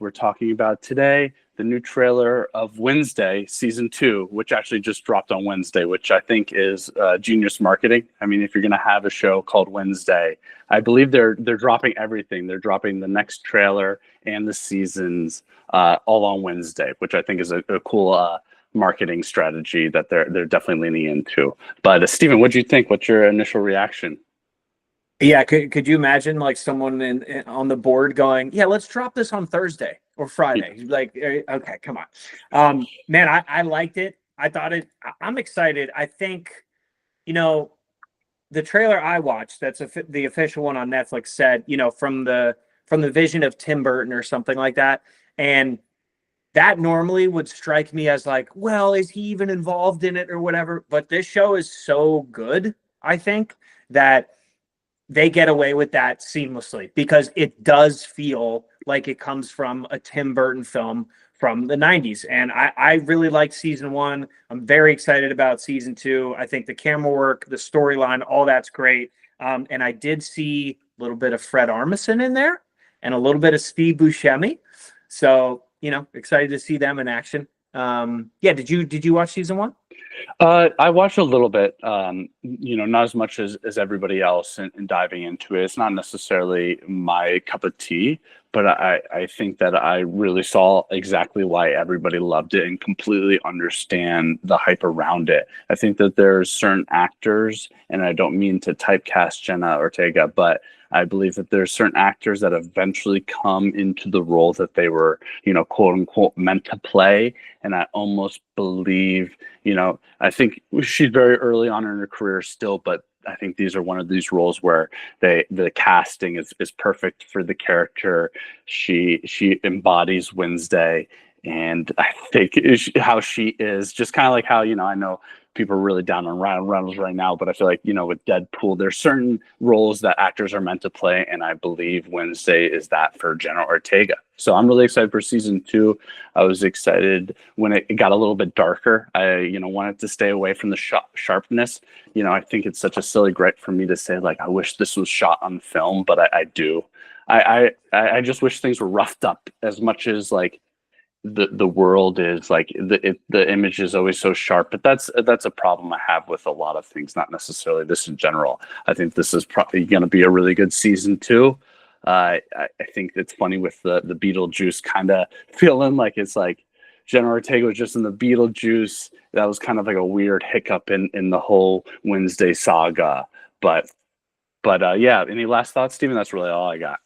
We're talking about today the new trailer of Wednesday season 2, which actually just dropped on Wednesday, which I think is genius marketing. I mean, if you're going to have a show called Wednesday, I believe they're dropping everything. They're dropping the next trailer and the seasons all on Wednesday, which I think is a cool marketing strategy that they're definitely leaning into. But Steven, what do you think? What's your initial reaction? Yeah, could you imagine like someone on the board going, "Yeah, let's drop this on Thursday or Friday." Like, okay, come on, man, I liked it. I thought I'm excited. I think, you know, the trailer I watched, that's the official one on Netflix, said, from the vision of Tim Burton or something like that, and that normally would strike me as like, well, is he even involved in it or whatever? But this show is so good, I think, that they get away with that seamlessly because it does feel like it comes from a Tim Burton film from the 90s. And I really like season 1. I'm very excited about season 2. I think the camera work, the storyline, all that's great. And I did see a little bit of Fred Armisen in there and a little bit of Steve Buscemi. So, excited to see them in action. Yeah, did you watch season 1? I watched a little bit, not as much as everybody else in diving into it. It's not necessarily my cup of tea, but I think that I really saw exactly why everybody loved it and completely understand the hype around it. I think that there's certain actors, and I don't mean to typecast Jenna Ortega, but I believe that there's certain actors that eventually come into the role that they were, quote unquote, meant to play. And I almost believe, I think she's very early on in her career still, but I think these are one of these roles where the casting is perfect for the character. She embodies Wednesday, and I think how she is just kind of like how, I know people are really down on Ryan Reynolds right now, but I feel like, with Deadpool, there's certain roles that actors are meant to play, and I believe Wednesday is that for Jenna Ortega. So I'm really excited for season 2. I was excited when it got a little bit darker. I, wanted to stay away from the sharpness. I think it's such a silly gripe for me to say, like, I wish this was shot on film, but I do. I just wish things were roughed up as much as, like, the world is, like, the image is always so sharp, but that's a problem I have with a lot of things, not necessarily this in general. I think this is probably going to be a really good season 2. I think it's funny with the Beetlejuice kind of feeling like it's like Jenna Ortega was just in the Beetlejuice. That was kind of like a weird hiccup in the whole Wednesday saga. But yeah, any last thoughts, Steven? That's really all I got.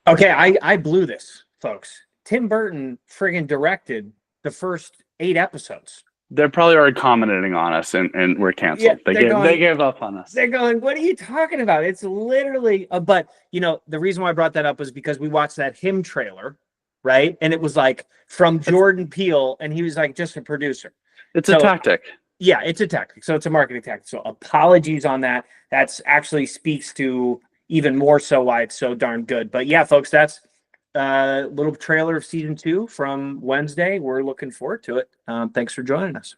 Okay, I blew this, folks. Tim Burton friggin' directed the first 8 episodes. They're probably already commenting on us, and we're canceled. Yeah, they gave up on us. They're going, what are you talking about? It's literally, but the reason why I brought that up was because we watched that Him trailer, right? And it was like from Jordan Peele, and he was like just a producer. It's a tactic. Yeah, it's a tactic. So it's a marketing tactic. So apologies on that. That's actually speaks to even more so why it's so darn good. But yeah, folks, that's little trailer of season 2 from Wednesday. We're looking forward to it. Thanks for joining us.